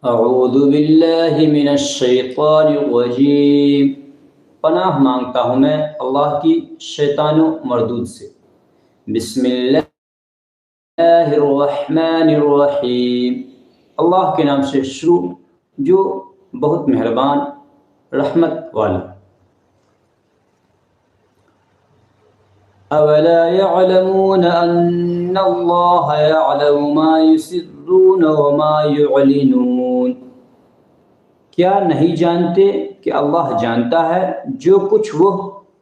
اعوذ باللہ من الشیطان الرجیم، پناہ مانگتا ہوں میں اللہ کی شیطان و مردود سے۔ بسم اللہ الرحمن الرحیم، اللہ کے نام سے شروع جو بہت مہربان رحمت والا۔ اولا يعلمون ان اللہ يعلم ما يسرون وما يعلنون، کیا نہیں جانتے کہ اللہ جانتا ہے جو کچھ وہ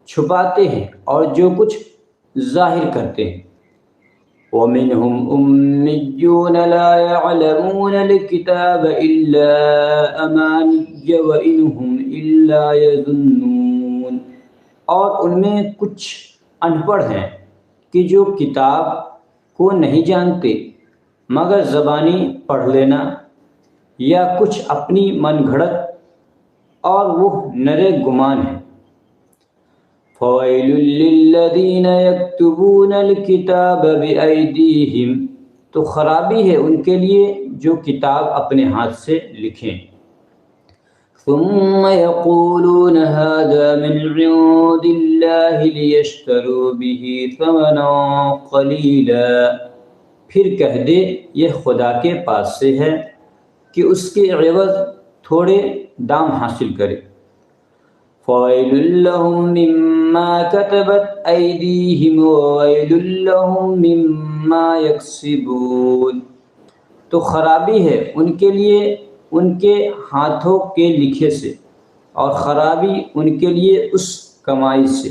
چھپاتے ہیں اور جو کچھ ظاہر کرتے ہیں۔ وَمِنْهُمْ أُمِّيُّونَ لَا يَعْلَمُونَ الْكِتَابَ إِلَّا أَمَانِيَّ وَإِنْ هُمْ إِلَّا يَظُنُّونَ، اور ان میں کچھ ان پڑھ ہیں کہ جو کتاب کو نہیں جانتے مگر زبانی پڑھ لینا، یا کچھ اپنی من گھڑت اور وہ نرے گمان ہیں۔ فَوَيْلٌ لِّلَّذِينَ يَكْتُبُونَ الْكِتَابَ بِأَيْدِيهِمْ، تو خرابی ہے ان کے لیے جو کتاب اپنے ہاتھ سے لکھیں۔ ثُمَّ يَقُولُونَ هَذَا مِنْ عِنْدِ اللَّهِ لِيَشْتَرُوا بِهِ ثَمَنًا قَلِيلًا، پھر کہہ دے یہ خدا کے پاس سے ہے کہ اس کے عوض تھوڑے دام حاصل کرے۔ فَوَيْلٌ لَّهُم مِّمَّا كَتَبَتْ أَيْدِيهِمْ وَوَيْلٌ لَّهُم مِّمَّا يَكْسِبُونَ، تو خرابی ہے ان کے لیے ان کے ہاتھوں کے لکھے سے، اور خرابی ان کے لیے اس کمائی سے۔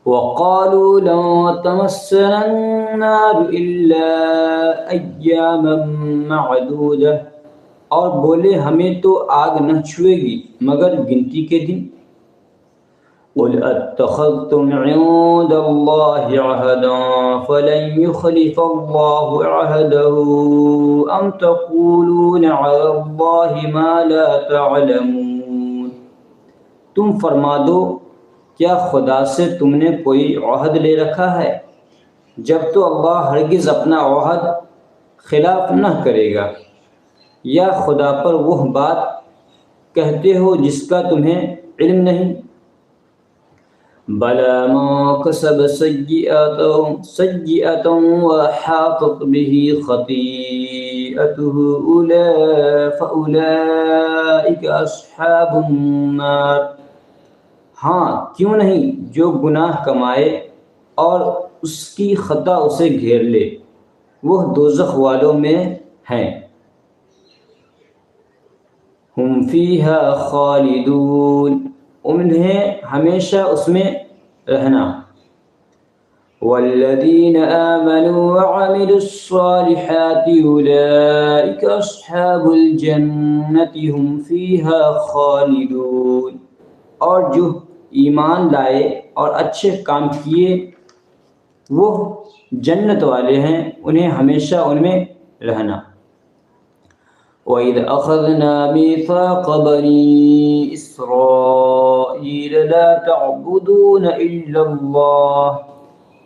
وَقَالُوا لَن تَمَسَّنَا النَّارُ إِلَّا أَيَّامًا مَّعْدُودَةً، اور بولے ہمیں تو آگ نہ چھوئے گی مگر گنتی کے دن۔ قُلْ أَتَّخَذْتُمْ عِندَ اللَّهِ عَهْدًا فَلَن يُخْلِفَ اللَّهُ عَهْدَهُ أَمْ تَقُولُونَ عَلَى اللَّهِ مَا لَا تَعْلَمُونَ، تم فرما دو کیا خدا سے تم نے کوئی عہد لے رکھا ہے؟ جب تو اللہ ہرگز اپنا عہد خلاف نہ کرے گا، یا خدا پر وہ بات کہتے ہو جس کا تمہیں علم نہیں۔ بَلَىٰ مَن كَسَبَ سَيِّئَةً وَأَحَاطَتْ بِهِ خَطِيئَتُهُ فَأُولَٰئِكَ أَصْحَابُ النَّارِ، ہاں کیوں نہیں، جو گناہ کمائے اور اس کی خطا اسے گھیر لے وہ دوزخ والوں میں ہیں۔ ہم فیہا خالدون، انہیں ہمیشہ اس میں رہنا۔ والذین آمنوا وعملوا الصالحات اولئک اصحاب الجنۃ ہم فیہا خالدون، اور جو ایمان لائے اور اچھے کام کیے وہ جنت والے ہیں، انہیں ہمیشہ ان میں رہنا۔ وَإِذْ أَخَذْنَا مِيثَاقَ بَنِي إِسْرَائِيلَ لَا تَعْبُدُونَ إِلَّا اللَّهَ،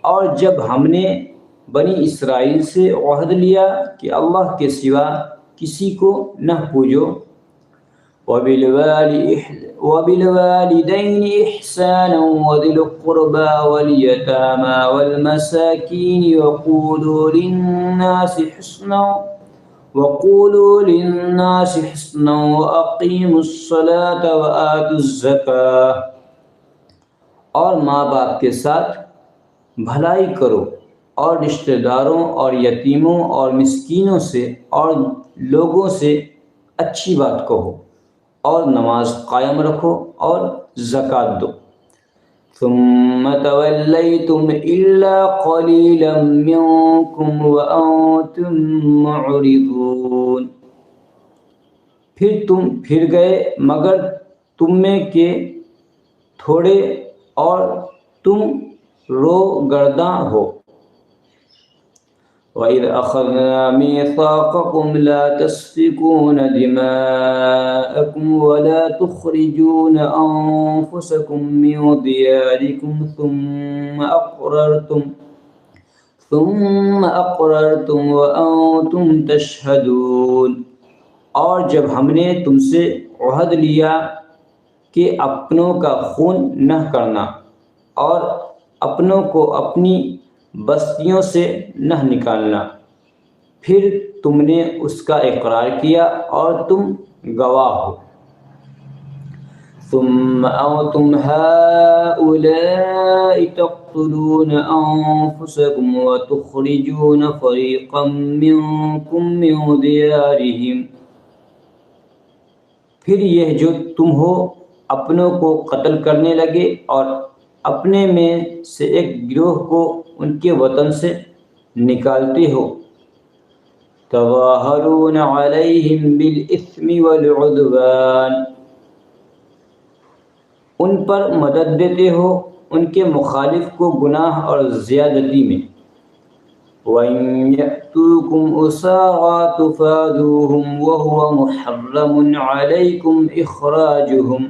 اور جب ہم نے بنی اسرائیل سے عہد لیا کہ اللہ کے سوا کسی کو نہ پوجو۔ وَبِالْوَالِدَيْنِ إِحْسَانًا وَذِي الْقُرْبَى وَالْيَتَامَى وَالْمَسَاكِينِ وَقُولُوا لِلنَّاسِ حُسْنًا وَأَقِيمُوا الصَّلَاةَ وَآتُوا الزَّكَاةَ، اور ماں باپ کے ساتھ بھلائی کرو، اور رشتہ داروں اور یتیموں اور مسکینوں سے اور لوگوں سے اچھی بات کہو، اور نماز قائم رکھو اور زکوٰۃ دو۔ ثم تولیتم الا قلیلا منکم وانتم معرضون، پھر تم پھر گئے مگر تم میں کے تھوڑے اور تم روگرداں ہو۔ وَإِذْ أَخَذْنَا مِيثَاقَكُمْ لَا تَسْفِكُونَ دِمَاءَكُمْ وَلَا تُخْرِجُونَ أَنفُسَكُم مِّن دِيَارِكُمْ ثُمَّ أَقْرَرْتُمْ وَأَنتُمْ تَشْهَدُونَ، اور جب ہم نے تم سے عہد لیا کہ اپنوں کا خون نہ کرنا اور اپنوں کو اپنی بستیوں سے نہ نکالنا، پھر تم نے اس کا اقرار کیا اور تم گواہ ہو، ثم أنتم هؤلاء تقتلون أنفسكم وتخرجون فريقا منكم من ديارهم، پھر یہ جو تم ہو اپنوں کو قتل کرنے لگے اور اپنے میں سے ایک گروہ کو ان کے وطن سے نکالتے ہو، تظاہرون علیہم بالإثم والعدوان، ان پر مدد دیتے ہو ان کے مخالف کو گناہ اور زیادتی میں، وَإِن يَأْتُوكُمْ أُسَارَىٰ تُفَادُوهُمْ وَهُوَ مُحَرَّمٌ عَلَيْكُمْ إِخْرَاجُهُمْ،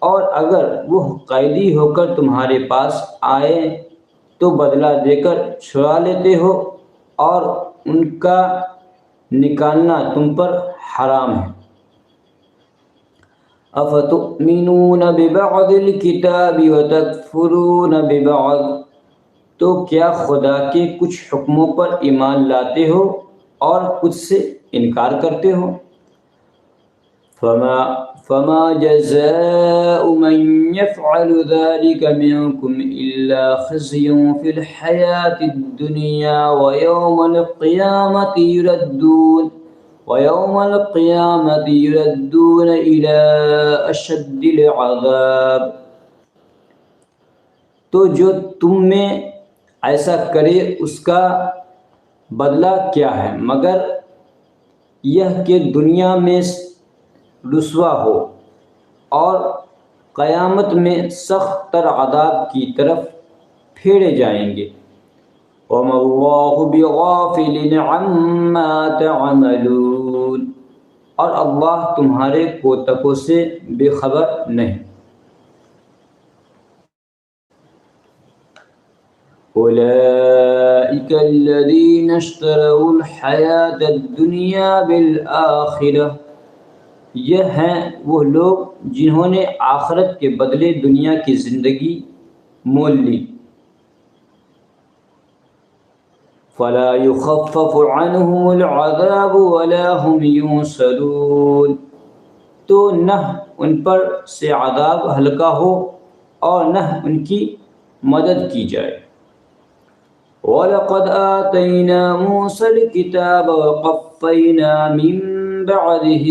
اور اگر وہ قیدی ہو کر تمہارے پاس آئے تو بدلہ دے کر چھڑا لیتے ہو اور ان کا نکالنا تم پر حرام ہے۔ أَفَتُؤْمِنُونَ بِبَعْضِ الْكِتَابِ وَتَكْفُرُونَ بِبَعْضٍ، تو کیا خدا کے کچھ حکموں پر ایمان لاتے ہو اور کچھ سے انکار کرتے ہو؟ فَمَا جَزَاءُ مَن يَفْعَلُ ذَلِكَ مِنكُمْ إِلَّا خِزْيٌ فِي الْحَيَاةِ الدُّنْيَا وَيَوْمَ الْقِيَامَةِ يُرَدُّونَ إِلَىٰ أَشَدِّ الْعَذَابِ، تو جو تم میں ایسا کرے اس کا بدلہ کیا ہے مگر یہ کہ دنیا میں رسوا ہو اور قیامت میں سخت تر عذاب کی طرف پھیرے جائیں گے۔ وَمَا اللَّهُ بِغَافِلٍ عَمَّا تَعْمَلُونَ، اور اللہ تمہارے کوتکوں سے بے خبر نہیں۔ أولئك الذين اشتروا الحياة الدنيا بالآخرة، یہ ہیں وہ لوگ جنہوں نے آخرت کے بدلے دنیا کی زندگی مول لی۔ فلا يخفف عنهم العذاب ولا هم ينصرون، تو نہ ان پر سے عذاب ہلکا ہو اور نہ ان کی مدد کی جائے۔ وَلَقَدْ آتَيْنَا مُوسَى الْكِتَابَ وَقَفَّيْنَا مِن بَعْدِهِ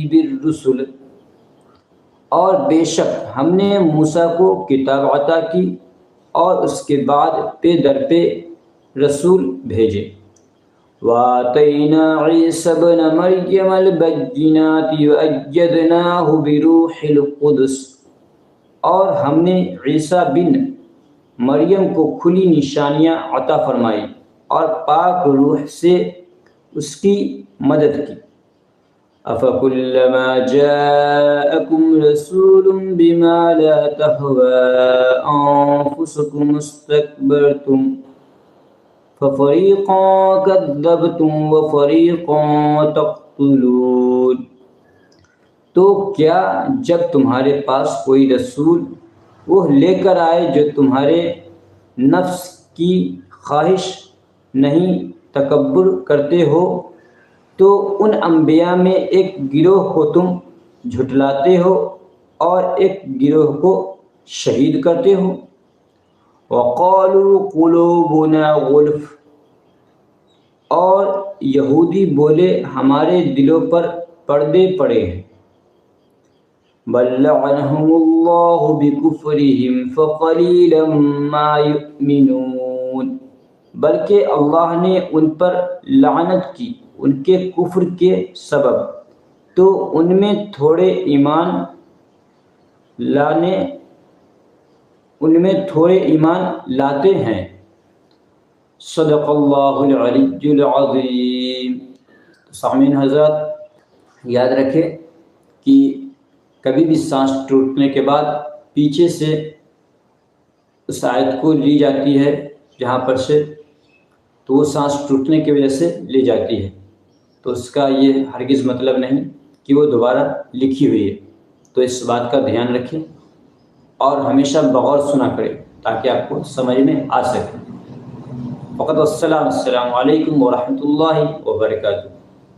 بِالرُّسُلِ، اور بے شک ہم نے موسیٰ کو کتاب عطا کی اور اس کے بعد پے در پے رسول بھیجے۔ وَآتَيْنَا عِيسَى ابْنَ مَرْيَمَ الْبَيِّنَاتِ وَأَيَّدْنَاهُ بِرُوحِ الْقُدُسِ، اور ہم نے عیسیٰ بن مریم کو کھلی نشانیاں عطا فرمائی اور پاک روح سے اس کی مدد کی۔ أَفَكُلَّمَا جَاءَكُمْ رَسُولٌ بِمَا لَا تَهْوَىٰ أَنفُسُكُمُ اسْتَكْبَرْتُمْ فَفَرِيقًا كَذَّبْتُمْ وَفَرِيقًا تَقْتُلُونَ، تو کیا جب تمہارے پاس کوئی رسول وہ لے کر آئے جو تمہارے نفس کی خواہش نہیں تکبر کرتے ہو، تو ان انبیاء میں ایک گروہ کو تم جھٹلاتے ہو اور ایک گروہ کو شہید کرتے ہو۔ وَقَالُوا قُلُوبُنَا غُلْفٌ، اور یہودی بولے ہمارے دلوں پر پردے پڑے ہیں۔ بَل لَّعَنَهُمُ اللَّهُ بِكُفْرِهِمْ فَقَلِيلًا مَّا يُؤْمِنُونَ، بلکہ اللہ نے ان پر لعنت کی ان کے کفر کے سبب، تو ان میں تھوڑے ایمان لاتے ہیں۔ صدق اللہ العلی العظیم۔ سامعین حضرات، یاد رکھیں کہ کبھی بھی سانس ٹوٹنے کے بعد پیچھے سے اس آیت کو لی جاتی ہے جہاں پر سے، تو وہ سانس ٹوٹنے کی وجہ سے لی جاتی ہے۔ تو اس کا یہ ہرگز مطلب نہیں کہ وہ دوبارہ لکھی ہوئی ہے۔ تو اس بات کا دھیان رکھیں اور ہمیشہ بغور سنا کریں تاکہ آپ کو سمجھ میں آ سکے۔ فقط السلام علیکم ورحمۃ اللہ وبرکاتہ۔